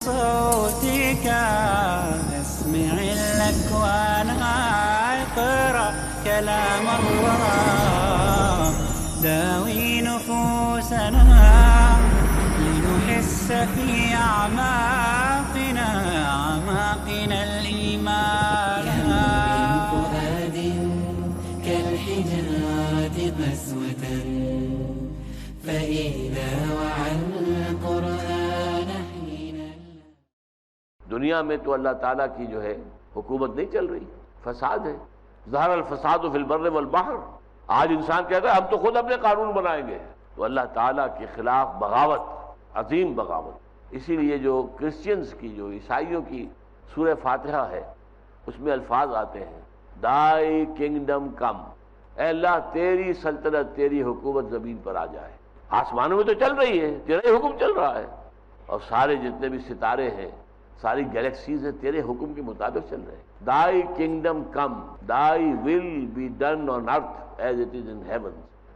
صوتك اسمع الأكوان اقرأ كلام الله داوي نفوسنا لنحس في أعماقنا الإيمان من فؤاد كالحجارة قسوة فإذا وعى القرآن حين. دنیا میں تو اللہ تعالیٰ کی جو ہے حکومت نہیں چل رہی، فساد ہے. ظہر الفساد فی البر والبحر. آج انسان کہتا ہے ہم تو خود اپنے قانون بنائیں گے، تو اللہ تعالیٰ کے خلاف بغاوت، عظیم بغاوت. اسی لیے جو کرسچنز کی، جو عیسائیوں کی سورہ فاتحہ ہے، اس میں الفاظ آتے ہیں دائی کنگڈم کم. اے اللہ تیری سلطنت، تیری حکومت زمین پر آ جائے. آسمانوں میں تو چل رہی ہے، تیرا ہی حکم چل رہا ہے، اور سارے جتنے بھی ستارے ہیں، ساری گیلیکسیز ہیں، تیرے حکم کے مطابق چل رہے ہیں. دائی kingdom come thy will be done on earth as it is in heaven.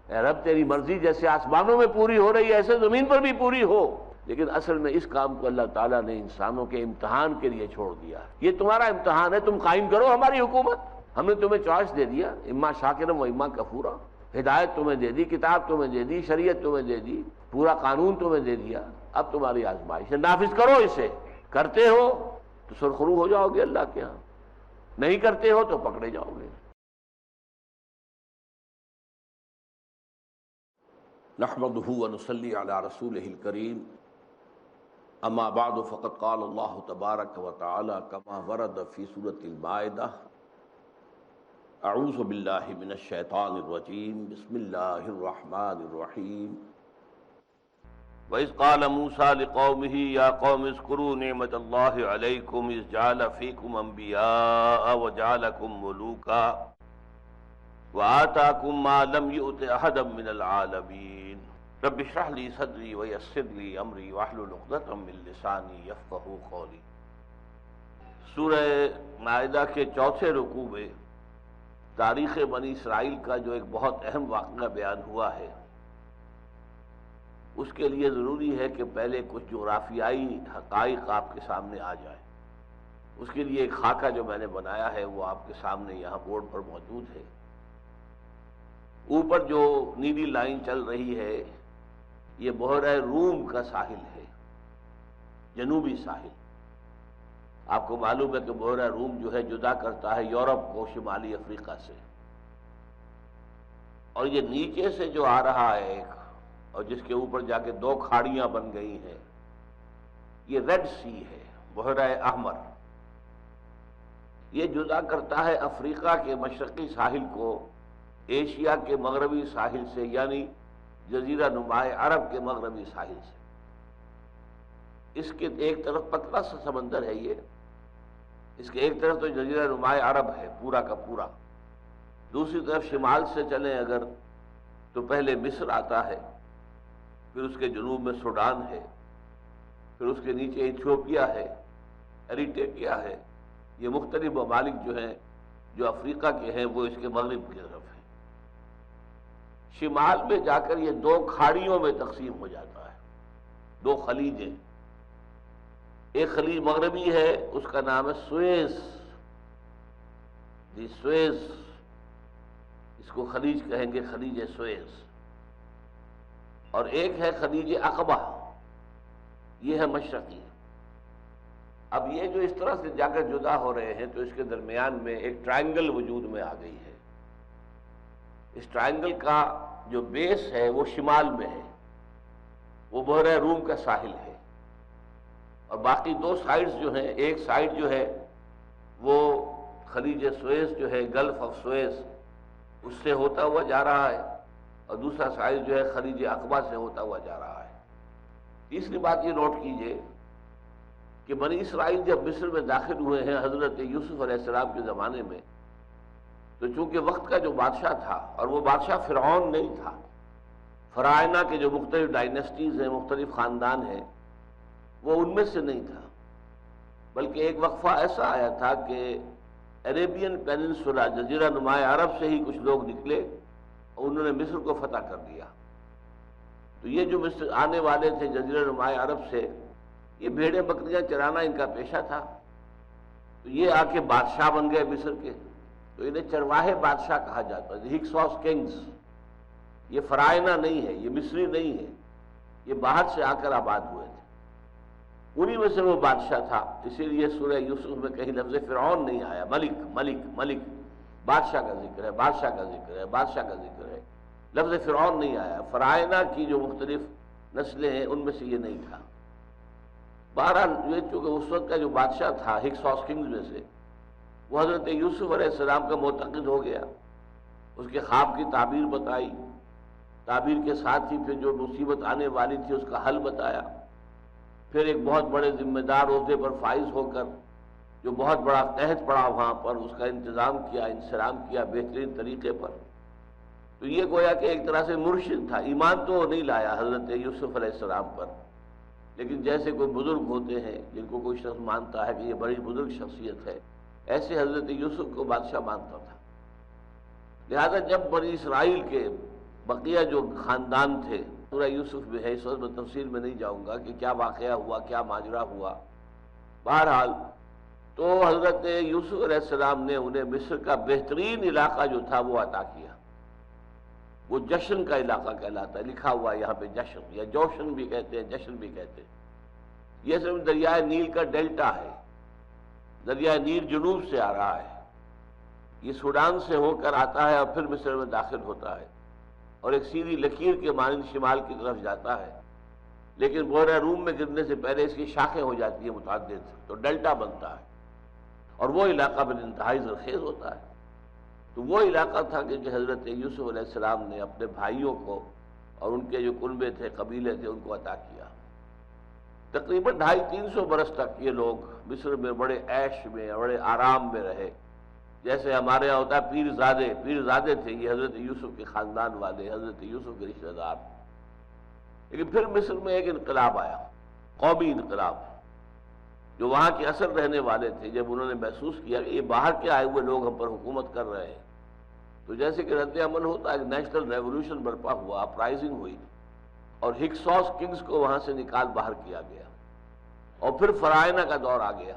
اے رب تیری مرضی جیسے آسمانوں میں پوری ہو رہی ہے ایسے زمین پر بھی پوری ہو. لیکن اصل میں اس کام کو اللہ تعالیٰ نے انسانوں کے امتحان کے لیے چھوڑ دیا. یہ تمہارا امتحان ہے، تم قائم کرو ہماری حکومت. ہم نے تمہیں چوائس دے دیا، اما شاکرم و اما کفورا. ہدایت تمہیں دے دی، کتاب تمہیں دے دی، شریعت تمہیں دے دی، پورا قانون تمہیں دے دیا. اب تمہاری آزمائش ہے، نافذ کرو اسے. کرتے ہو تو سرخرو ہو جاؤ گے اللہ کے ہاں، نہیں کرتے ہو تو پکڑے جاؤ گے. نحمده ونصلي على رسوله الكريم. اما بعد فقد قال الله تبارك وتعالى كما ورد في سورة المائدة. اعوذ بالله من الشيطان الرجيم. بسم الله الرحمن الرحيم. وَإِذْ قَالَ مُوسَى لِقَوْمِهِ يَا قَوْمِ اذْكُرُوا نِعْمَةَ اللَّهِ عَلَيْكُمْ إِذْ جَعَلَ فِيكُمْ أَنْبِيَاءَ وَجَعَلَكُمْ مُلُوكًا وَآتَاكُمْ مَا لَمْ يُؤْتِ أَحَدًا مِنَ الْعَالَمِينَ رَبِّ اشْرَحْ لِي صَدْرِي وَيَسِّرْ لِي أَمْرِي وَاحْلُلْ عُقْدَةً مِنْ لِسَانِي يَفْقَهُوا قَوْلِي. سورہ مائدہ کے چوتھے رکوع میں تاریخ بنی اسرائیل کا جو ایک بہت اہم واقعہ بیان ہوا ہے، اس کے لیے ضروری ہے کہ پہلے کچھ جغرافیائی حقائق آپ کے سامنے آ جائیں. اس کے لیے ایک خاکہ جو میں نے بنایا ہے وہ آپ کے سامنے یہاں بورڈ پر موجود ہے. اوپر جو نیلی لائن چل رہی ہے یہ بحیرہ روم کا ساحل ہے، جنوبی ساحل. آپ کو معلوم ہے کہ بحیرہ روم جو ہے جدا کرتا ہے یورپ کو شمالی افریقہ سے، اور یہ نیچے سے جو آ رہا ہے ایک، اور جس کے اوپر جا کے دو کھاڑیاں بن گئی ہیں، یہ ریڈ سی ہے، بحیرہ احمر. یہ جدا کرتا ہے افریقہ کے مشرقی ساحل کو ایشیا کے مغربی ساحل سے، یعنی جزیرہ نمائے عرب کے مغربی ساحل سے. اس کے ایک طرف پتلا سا سمندر ہے، یہ اس کے ایک طرف تو جزیرہ نمائے عرب ہے پورا کا پورا، دوسری طرف شمال سے چلیں اگر تو پہلے مصر آتا ہے، پھر اس کے جنوب میں سوڈان ہے، پھر اس کے نیچے ایتھیوپیا ہے، ایریٹریا ہے. یہ مختلف ممالک جو ہیں جو افریقہ کے ہیں وہ اس کے مغرب کی طرف ہیں. شمال میں جا کر یہ دو کھاڑیوں میں تقسیم ہو جاتا ہے، دو خلیجیں. ایک خلیج مغربی ہے، اس کا نام ہے سویز، سویز، اس کو خلیج کہیں گے، خلیج سویز. اور ایک ہے خلیج عقبہ، یہ ہے مشرقی. اب یہ جو اس طرح سے جا کر جدا ہو رہے ہیں تو اس کے درمیان میں ایک ٹرائنگل وجود میں آ گئی ہے. اس ٹرائنگل کا جو بیس ہے وہ شمال میں ہے، وہ بحیرہ روم کا ساحل ہے، اور باقی دو سائڈز جو ہیں، ایک سائڈ جو ہے وہ خلیج سویز جو ہے، گلف آف سویز، اس سے ہوتا ہوا جا رہا ہے، اور دوسرا ساحل جو ہے خلیج عقبہ سے ہوتا ہوا جا رہا ہے. تیسری بات یہ نوٹ کیجئے کہ بنی اسرائیل جب مصر میں داخل ہوئے ہیں حضرت یوسف علیہ السلام کے زمانے میں، تو چونکہ وقت کا جو بادشاہ تھا، اور وہ بادشاہ فرعون نہیں تھا، فراعنہ کے جو مختلف ڈائنیسٹیز ہیں، مختلف خاندان ہیں، وہ ان میں سے نہیں تھا، بلکہ ایک وقفہ ایسا آیا تھا کہ عربین پیننسولا، جزیرہ نمائے عرب سے ہی کچھ لوگ نکلے اور انہوں نے مصر کو فتح کر دیا. تو یہ جو مصر آنے والے تھے جزیرہ نمائے عرب سے، یہ بھیڑیں بکریاں چرانا ان کا پیشہ تھا، تو یہ آ کے بادشاہ بن گئے مصر کے، تو انہیں چرواہے بادشاہ کہا جاتا ہے، ہکسوس کنگز۔ یہ فرائنہ نہیں ہے، یہ مصری نہیں ہے، یہ باہر سے آ کر آباد ہوئے تھے، انہی میں سے وہ بادشاہ تھا۔ اسی لیے سورہ یوسف میں کہیں لفظ فرعون نہیں آیا، ملک ملک ملک، بادشاہ کا ذکر ہے، بادشاہ کا ذکر ہے، بادشاہ کا ذکر ہے، لفظ فرعون نہیں آیا۔ فرائنہ کی جو مختلف نسلیں ہیں ان میں سے یہ نہیں تھا۔ بہرحال یہ چونکہ اس وقت کا جو بادشاہ تھا ہکسوس کنگز میں سے، وہ حضرت یوسف علیہ السلام کا معتقد ہو گیا، اس کے خواب کی تعبیر بتائی، تعبیر کے ساتھ ہی پھر جو مصیبت آنے والی تھی اس کا حل بتایا، پھر ایک بہت بڑے ذمہ دار عہدے پر فائز ہو کر جو بہت بڑا قحط پڑا وہاں پر، اس کا انتظام کیا، انسلام کیا بہترین طریقے پر۔ تو یہ گویا کہ ایک طرح سے مرشد تھا، ایمان تو وہ نہیں لایا حضرت یوسف علیہ السلام پر، لیکن جیسے کوئی بزرگ ہوتے ہیں جن کو کوئی شخص مانتا ہے کہ یہ بڑی بزرگ شخصیت ہے، ایسے حضرت یوسف کو بادشاہ مانتا تھا۔ لہذا جب بنی اسرائیل کے بقیہ جو خاندان تھے، سورہ یوسف میں ہے، اس وقت میں تفصیل میں نہیں جاؤں گا کہ کیا واقعہ ہوا، کیا ماجرا ہوا، بہرحال تو حضرت یوسف علیہ السلام نے انہیں مصر کا بہترین علاقہ جو تھا وہ عطا کیا۔ وہ جشن کا علاقہ کہلاتا ہے، لکھا ہوا ہے یہاں پہ جشن، یا جوشن بھی کہتے ہیں، جشن بھی کہتے ہیں۔ یہ صرف دریائے نیل کا ڈیلٹا ہے، دریائے نیل جنوب سے آ رہا ہے، یہ سوڈان سے ہو کر آتا ہے اور پھر مصر میں داخل ہوتا ہے، اور ایک سیدھی لکیر کے مانند شمال کی طرف جاتا ہے، لیکن بحیرہ روم میں گرنے سے پہلے اس کی شاخیں ہو جاتی ہیں متعدد، تو ڈیلٹا بنتا ہے، اور وہ علاقہ بے انتہائی زرخیز ہوتا ہے۔ تو وہ علاقہ تھا کہ حضرت یوسف علیہ السلام نے اپنے بھائیوں کو اور ان کے جو کنبے تھے، قبیلے تھے، ان کو عطا کیا۔ تقریباً 250-300 برس تک یہ لوگ مصر میں بڑے عیش میں، بڑے آرام میں رہے، جیسے ہمارے یہاں ہوتا ہے پیرزادے تھے یہ حضرت یوسف کے خاندان والے، حضرت یوسف کے رشتہ دار۔ لیکن پھر مصر میں ایک انقلاب آیا، قومی انقلاب، جو وہاں کے اصل رہنے والے تھے جب انہوں نے محسوس کیا کہ یہ باہر کے آئے ہوئے لوگ ہم پر حکومت کر رہے ہیں، تو جیسے کہ رد عمل ہوتا ہے، ایک نیشنل ریولوشن برپا ہوا، اپرائزنگ ہوئی، اور ہکسوس کنگز کو وہاں سے نکال باہر کیا گیا، اور پھر فرائنہ کا دور آ گیا۔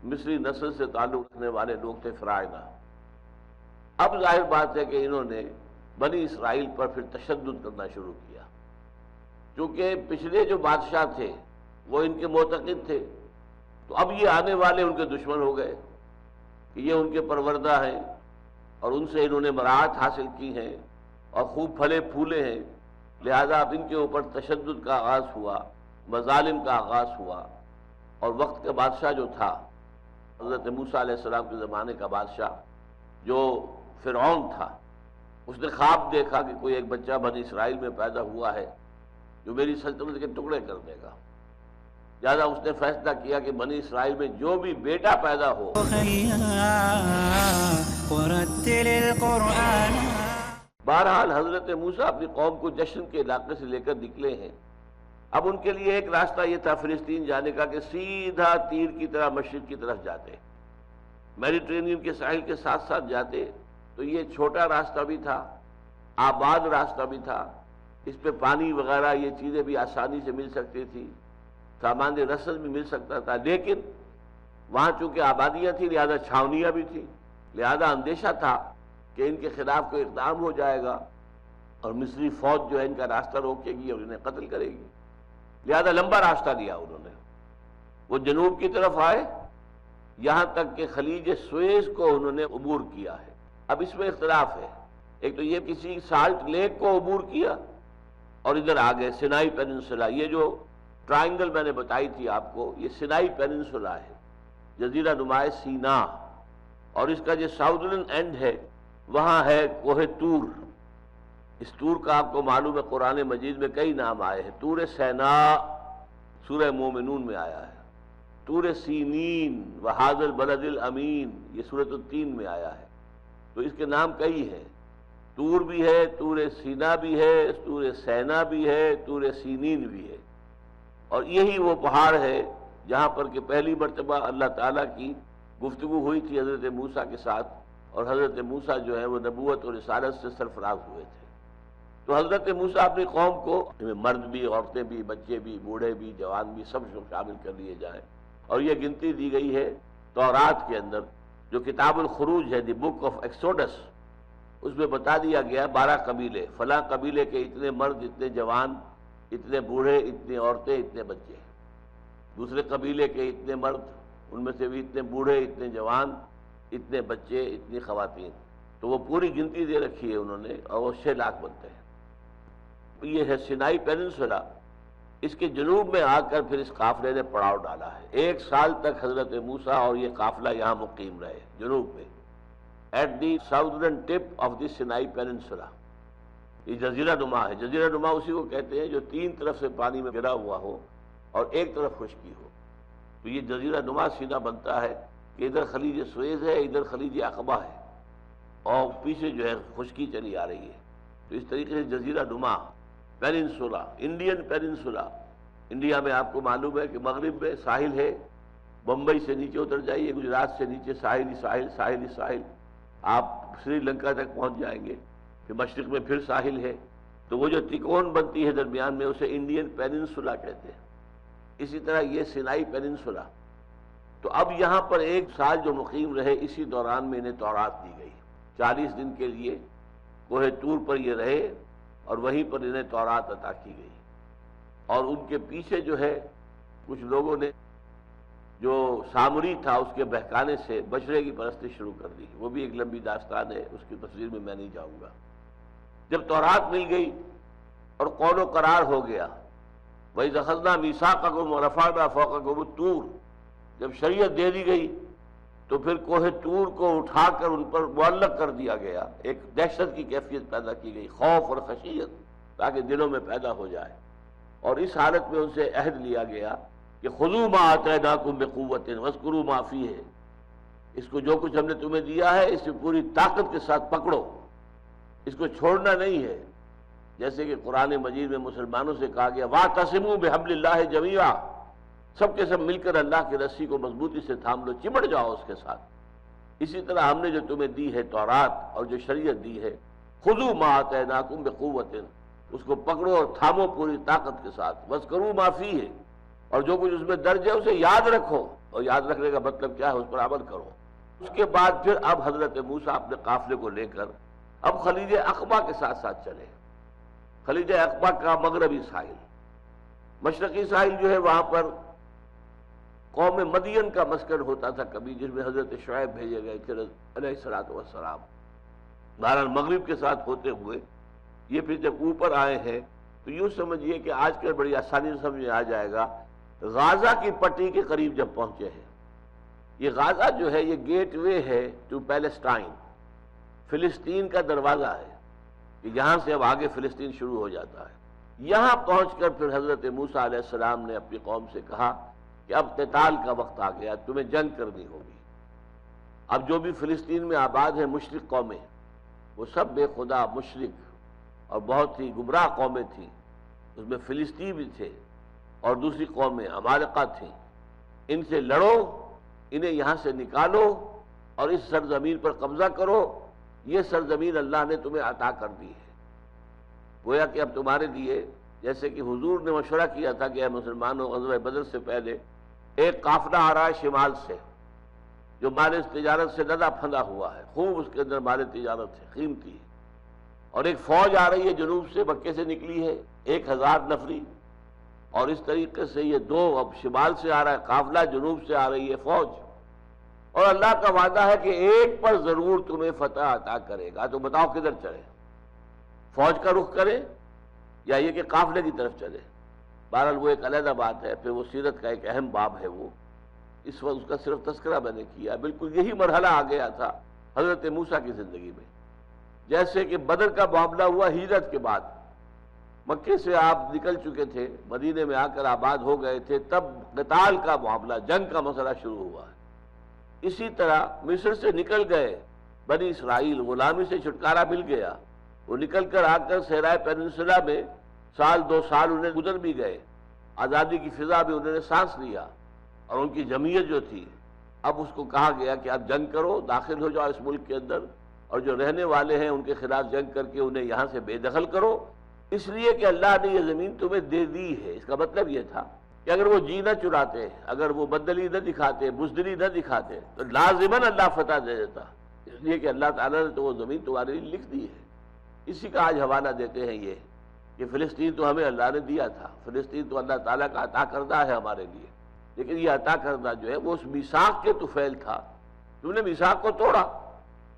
مصری نسل سے تعلق رکھنے والے لوگ تھے فرائنہ۔ اب ظاہر بات ہے کہ انہوں نے بنی اسرائیل پر پھر تشدد کرنا شروع کیا، چونکہ پچھلے جو بادشاہ تھے وہ ان کے معتقد تھے، تو اب یہ آنے والے ان کے دشمن ہو گئے کہ یہ ان کے پروردہ ہیں اور ان سے انہوں نے براعت حاصل کی ہیں اور خوب پھلے پھولے ہیں، لہذا اب ان کے اوپر تشدد کا آغاز ہوا، مظالم کا آغاز ہوا۔ اور وقت کا بادشاہ جو تھا حضرت موسیٰ علیہ السلام کے زمانے کا بادشاہ جو فرعون تھا، اس نے خواب دیکھا کہ کوئی ایک بچہ بنی اسرائیل میں پیدا ہوا ہے جو میری سلطنت کے ٹکڑے کر دے گا، لہذا اس نے فیصلہ کیا کہ بنی اسرائیل میں جو بھی بیٹا پیدا ہو ورتل القرآن۔ بہرحال حضرت موسیٰ اپنی قوم کو جشن کے علاقے سے لے کر نکلے ہیں۔ اب ان کے لیے ایک راستہ یہ تھا فلسطین جانے کا کہ سیدھا تیر کی طرح مشرق کی طرف جاتے، میڈیٹرینین کے ساحل کے ساتھ ساتھ جاتے، تو یہ چھوٹا راستہ بھی تھا، آباد راستہ بھی تھا، اس پہ پانی وغیرہ یہ چیزیں بھی آسانی سے مل سکتی تھی، سامان رسد بھی مل سکتا تھا، لیکن وہاں چونکہ آبادیاں تھیں لہذا چھاونیاں بھی تھیں، لہذا اندیشہ تھا کہ ان کے خلاف کوئی اقدام ہو جائے گا اور مصری فوج جو ہے ان کا راستہ روکے گی اور انہیں قتل کرے گی، لہذا لمبا راستہ لیا انہوں نے۔ وہ جنوب کی طرف آئے، یہاں تک کہ خلیج سویز کو انہوں نے عبور کیا ہے۔ اب اس میں اختلاف ہے، ایک تو یہ کسی سالٹ لیک کو عبور کیا اور ادھر آ گئے سینائی پیننسولا، یہ جو ٹرائنگل میں نے بتائی تھی آپ کو، یہ سینائی پیننسولا ہے، جزیرہ نمائے سینا، اور اس کا جو ساؤدرن اینڈ ہے وہاں ہے کوہ طور۔ اس طور کا آپ کو معلوم ہے قرآن مجید میں کئی نام آئے ہیں، طور سینا سورہ مومنون میں آیا ہے، طور سینین وہذا البلد الامین یہ سورۃ التین میں آیا ہے، تو اس کے نام کئی ہیں، طور بھی ہے، طور سینا بھی ہے، طور سینا بھی ہے، طور سینین بھی ہے، اور یہی وہ پہاڑ ہے جہاں پر کہ پہلی مرتبہ اللہ تعالیٰ کی گفتگو ہوئی تھی حضرت موسیٰ کے ساتھ، اور حضرت موسیٰ جو ہے وہ نبوت اور رسالت سے سرفراز ہوئے تھے۔ تو حضرت موسیٰ اپنی قوم کو مرد بھی، عورتیں بھی، بچے بھی، بوڑھے بھی، جوان بھی، سب شامل کر لیے جائیں، اور یہ گنتی دی گئی ہے تورات کے اندر، جو کتاب الخروج ہے، دی بک آف ایکسوڈس، اس میں بتا دیا گیا 12 قبیلے، فلاں قبیلے کے اتنے مرد، اتنے جوان، اتنے بوڑھے، اتنی عورتیں، اتنے بچے، دوسرے قبیلے کے اتنے مرد، ان میں سے بھی اتنے بوڑھے، اتنے جوان، اتنے بچے، اتنی خواتین، تو وہ پوری گنتی دے رکھی ہے انہوں نے، اور وہ 6 لاکھ بنتے ہیں۔ یہ ہے سینائی پیننسولا، اس کے جنوب میں آ کر پھر اس قافلے نے پڑاؤ ڈالا ہے۔ 1 سال تک حضرت موسیٰ اور یہ قافلہ یہاں مقیم رہے جنوب میں، at the southern tip of the Sinai peninsula. یہ جزیرہ نما ہے، جزیرہ نما اسی کو کہتے ہیں جو 3 طرف سے پانی میں گھرا ہوا ہو اور ایک طرف خشکی ہو، تو یہ جزیرہ نما سینہ بنتا ہے کہ ادھر خلیج سویز ہے، ادھر خلیج عقبہ ہے، اور پیچھے جو ہے خشکی چلی آ رہی ہے، تو اس طریقے سے جزیرہ نما پیننسولا، انڈین پیننسولا۔ انڈیا میں آپ کو معلوم ہے کہ مغرب میں ساحل ہے، بمبئی سے نیچے اتر جائیے، گجرات سے نیچے ساحل ہی ساحل، ساحل ہی ساحل، آپ سری لنکا تک پہنچ جائیں گے، پھر مشرق میں پھر ساحل ہے، تو وہ جو تکون بنتی ہے درمیان میں اسے انڈین پیننسولا کہتے ہیں۔ اسی طرح یہ سینائی پیننسولا۔ تو اب یہاں پر 1 سال جو مقیم رہے، اسی دوران میں انہیں تورات دی گئی، 40 دن کے لیے کوہ طور پر یہ رہے، اور وہیں پر انہیں تورات عطا کی گئی، اور ان کے پیچھے جو ہے کچھ لوگوں نے جو سامری تھا اس کے بہکانے سے بچڑے کی پرستی شروع کر دی، وہ بھی ایک لمبی داستان ہے، اس کی تفصیل میں نہیں جاؤں گا۔ جب تورات مل گئی اور قول و قرار ہو گیا، وَإِذْ أَخَذْنَا مِيثَاقَكُمْ وَرَفَعْنَا فَوْقَكُمُ الطُّورَ، جب شریعت دے دی گئی تو پھر کوہ طور کو اٹھا کر ان پر معلق کر دیا گیا، ایک دہشت کی کیفیت پیدا کی گئی، خوف اور خشیت تاکہ دلوں میں پیدا ہو جائے، اور اس حالت میں ان سے عہد لیا گیا کہ خُذُوا مَا آتَيْنَاكُمْ بِقُوَّةٍ وَاذْكُرُوا مَا فِيهِ، اس کو جو کچھ ہم نے تمہیں دیا ہے اسے پوری طاقت کے ساتھ پکڑو، اس کو چھوڑنا نہیں ہے، جیسے کہ قرآن مجید میں مسلمانوں سے کہا گیا وَاعْتَصِمُوا بِحَبْلِ اللَّهِ جَمِيعًا، سب کے سب مل کر اللہ کی رسی کو مضبوطی سے تھام لو، چمٹ جاؤ اس کے ساتھ۔ اسی طرح ہم نے جو تمہیں دی ہے تورات اور جو شریعت دی ہے، خُذُوا مَا آتَيْنَاكُمْ بِقُوَّةٍ، اس کو پکڑو اور تھامو پوری طاقت کے ساتھ، وَاذْكُرُوا مَا فِيهِ، اور جو کچھ اس میں درج ہے اسے یاد رکھو، اور یاد رکھنے کا مطلب کیا ہے، اس پر عمل کرو۔ اس کے بعد پھر اب حضرت موسیٰ اپنے قافلے کو لے کر اب خلیج عقبہ کے ساتھ ساتھ چلے۔ خلیج عقبہ کا مغربی ساحل، مشرقی ساحل جو ہے وہاں پر قوم مدین کا مسکن ہوتا تھا کبھی، جس میں حضرت شعیب بھیجے گئے تھے علیہ الصلوۃ والسلام۔ بہرحال مغرب کے ساتھ ہوتے ہوئے یہ پھر جب اوپر آئے ہیں تو یوں سمجھیے کہ آج کل بڑی آسانی سے سمجھ میں آ جائے گا، غازہ کی پٹی کے قریب جب پہنچے ہیں۔ یہ غازہ جو ہے یہ گیٹ وے ہے ٹو پیلسٹائن، فلسطین کا دروازہ ہے کہ یہاں سے اب آگے فلسطین شروع ہو جاتا ہے۔ یہاں پہنچ کر پھر حضرت موسیٰ علیہ السلام نے اپنی قوم سے کہا کہ اب قتال کا وقت آ گیا، تمہیں جنگ کرنی ہوگی۔ اب جو بھی فلسطین میں آباد ہیں مشرک قومیں، وہ سب بے خدا، مشرک اور بہت ہی گمراہ قومیں تھیں، اس میں فلسطین بھی تھے اور دوسری قومیں عمالقہ تھیں۔ ان سے لڑو، انہیں یہاں سے نکالو اور اس سرزمین پر قبضہ کرو، یہ سرزمین اللہ نے تمہیں عطا کر دی ہے۔ گویا کہ اب تمہارے لیے، جیسے کہ حضور نے مشورہ کیا تھا کہ اے مسلمانوں، غزوہ بدر سے پہلے ایک قافلہ آ رہا ہے شمال سے جو مال تجارت سے لدا پھندا ہوا ہے، خوب اس کے اندر مال تجارت ہے، قیمتی ہے، اور ایک فوج آ رہی ہے جنوب سے، مکے سے نکلی ہے 1000 نفری، اور اس طریقے سے یہ دو، اب شمال سے آ رہا ہے قافلہ، جنوب سے آ رہی ہے فوج، اور اللہ کا وعدہ ہے کہ ایک پر ضرور تمہیں فتح عطا کرے گا۔ تو بتاؤ کدھر چلے، فوج کا رخ کرے یا یہ کہ قافلے کی طرف چلے؟ بہرحال وہ ایک علیحدہ بات ہے، پھر وہ سیرت کا ایک اہم باب ہے، وہ اس وقت اس کا صرف تذکرہ میں نے کیا۔ بالکل یہی مرحلہ آ گیا تھا حضرت موسیٰ کی زندگی میں، جیسے کہ بدر کا معاملہ ہوا ہجرت کے بعد، مکے سے آپ نکل چکے تھے، مدینے میں آ کر آباد ہو گئے تھے، تب قتال کا معاملہ، جنگ کا مسئلہ شروع ہوا ہے۔ اسی طرح مصر سے نکل گئے بنی اسرائیل، غلامی سے چھٹکارا مل گیا، وہ نکل کر آ کر صحرائے پیننسولا میں 2 سال انہیں گزر بھی گئے، آزادی کی فضا بھی انہوں نے سانس لیا، اور ان کی جمعیت جو تھی، اب اس کو کہا گیا کہ اب جنگ کرو، داخل ہو جاؤ اس ملک کے اندر، اور جو رہنے والے ہیں ان کے خلاف جنگ کر کے انہیں یہاں سے بے دخل کرو، اس لیے کہ اللہ نے یہ زمین تمہیں دے دی ہے۔ اس کا مطلب یہ تھا کہ اگر وہ جی نہ چراتے، اگر وہ بدلی نہ دکھاتے، بزدلی نہ دکھاتے تو لازماً اللہ فتح دے دیتا، اس لیے کہ اللہ تعالیٰ نے تو وہ زمین تمہارے لیے لکھ دی ہے۔ اسی کا آج حوالہ دیتے ہیں یہ کہ فلسطین تو ہمیں اللہ نے دیا تھا، فلسطین تو اللہ تعالیٰ کا عطا کردہ ہے ہمارے لیے، لیکن یہ عطا کردہ جو ہے وہ اس میثاق کے طفیل تھا، تم نے میثاق کو توڑا،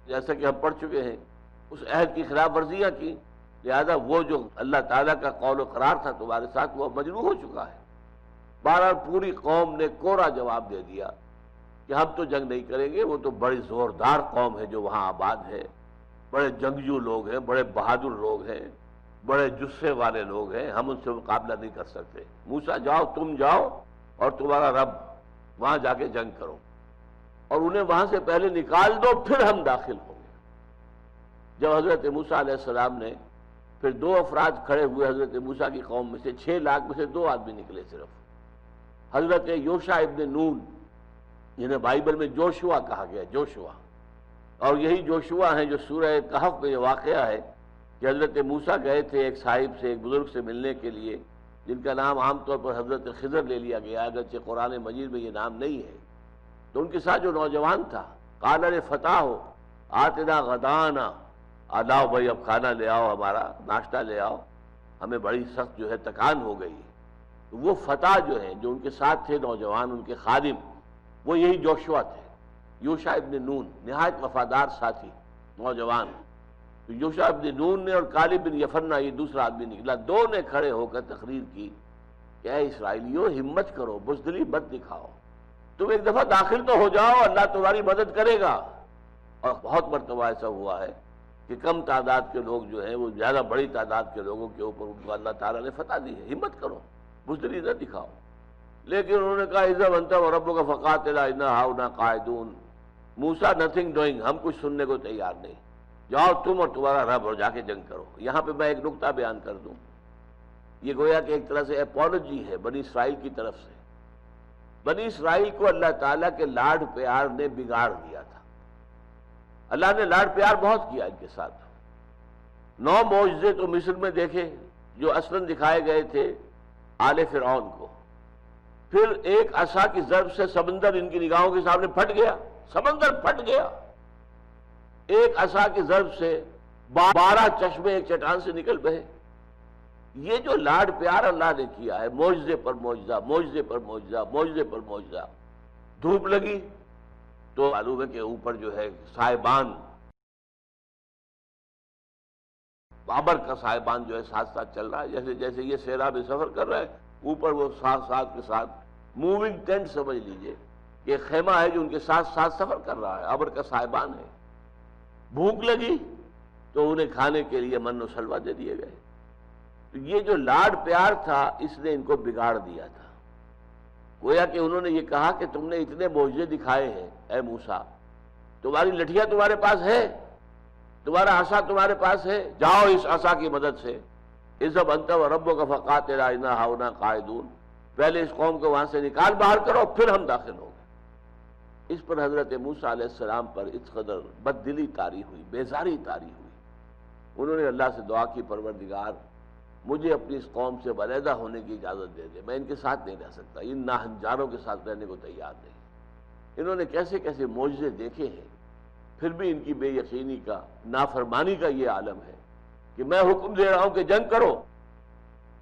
جیسا کہ ہم پڑھ چکے ہیں، اس عہد کی خلاف ورزیاں کی، لہذا وہ جو اللہ تعالیٰ کا قول و قرار تھا تمہارے ساتھ وہ مجروح ہو چکا ہے۔ بہرحال پوری قوم نے کوڑا جواب دے دیا کہ ہم تو جنگ نہیں کریں گے، وہ تو بڑی زوردار قوم ہے جو وہاں آباد ہے، بڑے جنگجو لوگ ہیں، بڑے بہادر لوگ ہیں، بڑے جسے والے لوگ ہیں، ہم ان سے مقابلہ نہیں کر سکتے۔ موسیٰ جاؤ، تم جاؤ اور تمہارا رب، وہاں جا کے جنگ کرو اور انہیں وہاں سے پہلے نکال دو، پھر ہم داخل ہوں گے۔ جب حضرت موسیٰ علیہ السلام نے پھر دو افراد کھڑے ہوئے حضرت موسیٰ کی قوم میں سے، 6 لاکھ میں سے 2 آدمی نکلے صرف، حضرت یوشع ابن نون، جنہیں بائبل میں جوشوا کہا گیا، جوشوا، اور یہی جوشوا ہیں جو سورہ کہف میں یہ واقعہ ہے کہ حضرت موسیٰ گئے تھے ایک صاحب سے، ایک بزرگ سے ملنے کے لیے، جن کا نام عام طور پر حضرت خضر لے لیا گیا، اگرچہ قرآن مجید میں یہ نام نہیں ہے۔ تو ان کے ساتھ جو نوجوان تھا، قال فتح ہو آتنا غدانا، لاؤ بھائی اب کھانا لے آؤ، ہمارا ناشتہ لے آؤ، ہمیں بڑی سخت جو ہے تکان ہو گئی۔ تو وہ فتح جو ہیں جو ان کے ساتھ تھے نوجوان، ان کے خادم، وہ یہی جوشوا تھے، یوشع ابن نون، نہایت وفادار ساتھی نوجوان۔ تو یوشع ابن نون نے اور کالب بن یفنہ، یہ دوسرا آدمی نکلا، دو نے کھڑے ہو کر تقریر کی کہ اے اسرائیلیو، ہمت کرو، بزدلی مت دکھاؤ، تم ایک دفعہ داخل تو ہو جاؤ، اللہ تمہاری مدد کرے گا۔ اور بہت مرتبہ ایسا ہوا ہے کہ کم تعداد کے لوگ جو ہیں وہ زیادہ بڑی تعداد کے لوگوں کے اوپر ان کو اللہ تعالیٰ نے فتح دی ہے۔ ہمت کرو، بزدلی نہ دکھاؤ۔ لیکن انہوں نے کہا اذهب انت وربك فقاتلا انا هاهنا قاعدون، موسیٰ نتھنگ ڈوئنگ، ہم کچھ سننے کو تیار نہیں، جاؤ تم اور تمہارا رب اور جا کے جنگ کرو۔ یہاں پہ میں ایک نقطہ بیان کر دوں، یہ گویا کہ ایک طرح سے اپولوجی ہے بنی اسرائیل کی طرف سے۔ بنی اسرائیل کو اللہ تعالیٰ کے لاڈ پیار نے بگاڑ دیا تھا۔ اللہ نے لاڈ پیار بہت کیا ان کے ساتھ۔ 9 معجزے تو مصر میں دیکھے جو اصلاً دکھائے گئے تھے آل فرعون کو، پھر ایک عصا کی ضرب سے سمندر ان کی نگاہوں کے سامنے پھٹ گیا، سمندر پھٹ گیا، ایک عصا کی ضرب سے 12 چشمے ایک چٹان سے نکل بہے۔ یہ جو لاڈ پیار اللہ نے کیا ہے، معجزے پر معجزہ، معجزے پر معجزہ، معجزے پر معجزہ۔ دھوپ لگی تو معلوم ہے کہ اوپر جو ہے سائبان، بابر کا سائبان جو ہے ساتھ ساتھ چل رہا ہے، جیسے جیسے یہ صحرا میں سفر کر رہا ہے، اوپر وہ ساتھ ساتھ کے ساتھ موونگ ٹینٹ سمجھ لیجئے، یہ خیمہ ہے جو ان کے ساتھ ساتھ سفر کر رہا ہے، ابر کا سائبان ہے۔ بھوک لگی تو انہیں کھانے کے لیے من و سلوہ دے دیے گئے۔ تو یہ جو لاڈ پیار تھا اس نے ان کو بگاڑ دیا تھا۔ گویا کہ انہوں نے یہ کہا کہ تم نے اتنے معجزے دکھائے ہیں اے موسیٰ، تمہاری لٹھیاں تمہارے پاس ہے، تمہارا عصا تمہارے پاس ہے، جاؤ اس عصا کی مدد سے، اذهب انت وربك فقاتلا انا هاهنا قاعدون، پہلے اس قوم کو وہاں سے نکال باہر کرو، پھر ہم داخل ہوں گے۔ اس پر حضرت موسیٰ علیہ السلام پر اس قدر بددلی طاری ہوئی، بیزاری طاری ہوئی، انہوں نے اللہ سے دعا کی پروردگار مجھے اپنی اس قوم سے علیحدہ ہونے کی اجازت دے دے، میں ان کے ساتھ نہیں رہ سکتا، ان ناہنجاروں کے ساتھ رہنے کو تیار نہیں۔ انہوں نے کیسے کیسے معجزے دیکھے ہیں، پھر بھی ان کی بے یقینی کا، نافرمانی کا یہ عالم ہے کہ میں حکم دے رہا ہوں کہ جنگ کرو،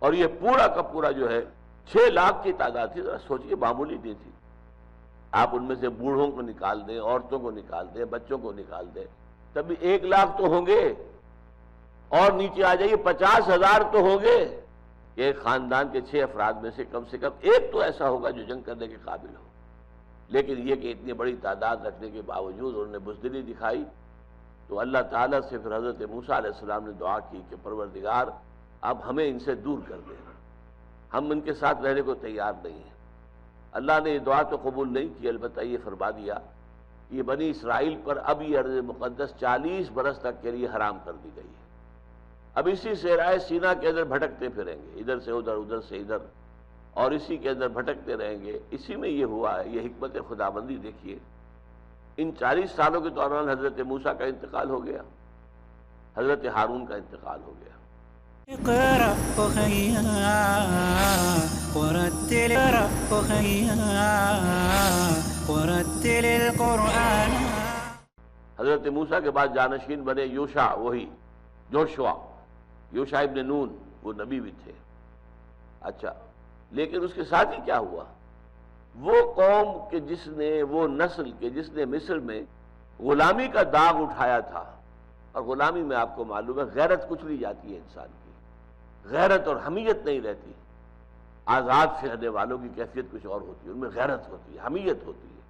اور یہ پورا کا پورا جو ہے 6 لاکھ کی تعداد تھی، ذرا سوچئے، معمولی نہیں تھی۔ آپ ان میں سے بوڑھوں کو نکال دیں، عورتوں کو نکال دیں، بچوں کو نکال دیں، تبھی 1 لاکھ تو ہوں گے، اور نیچے آ جائیے 50,000 تو ہوں گے۔ ایک خاندان کے 6 افراد میں سے کم ایک تو ایسا ہوگا جو جنگ کرنے کے قابل ہو، لیکن یہ کہ اتنی بڑی تعداد رکھنے کے باوجود انہوں نے بزدلی دکھائی۔ تو اللہ تعالیٰ سے پھر حضرت موسیٰ علیہ السلام نے دعا کی کہ پروردگار اب ہمیں ان سے دور کر دے، ہم ان کے ساتھ رہنے کو تیار نہیں ہیں۔ اللہ نے یہ دعا تو قبول نہیں کی، البتہ یہ فرما دیا کہ یہ بنی اسرائیل پر اب یہ ارض مقدس 40 برس تک کے لیے حرام کر دی گئی ہے، اب اسی صحرائے سینا کے اندر بھٹکتے پھریں گے، ادھر سے ادھر، ادھر سے ادھر، اور اسی کے اندر بھٹکتے رہیں گے۔ اسی میں یہ ہوا ہے، یہ حکمت خداوندی دیکھیے۔ ان 40 سالوں کے دوران حضرت موسیٰ کا انتقال ہو گیا، حضرت ہارون کا انتقال ہو گیا، اقرأ أخيا ورتل ورتل القرآن. حضرت موسیٰ کے بعد جانشین بنے یوشع، وہی جوشوا، یوشع ابن نون، وہ نبی بھی تھے. اچھا، لیکن اس کے ساتھ ہی کیا ہوا؟ وہ قوم کے جس نے، وہ نسل کے جس نے مصر میں غلامی کا داغ اٹھایا تھا، اور غلامی میں آپ کو معلوم ہے غیرت کچھ لی جاتی ہے انسان کی، غیرت اور حمیت نہیں رہتی. آزاد پھرنے والوں کی کیفیت کچھ اور ہوتی ہے، ان میں غیرت ہوتی ہے، حمیت ہوتی ہے،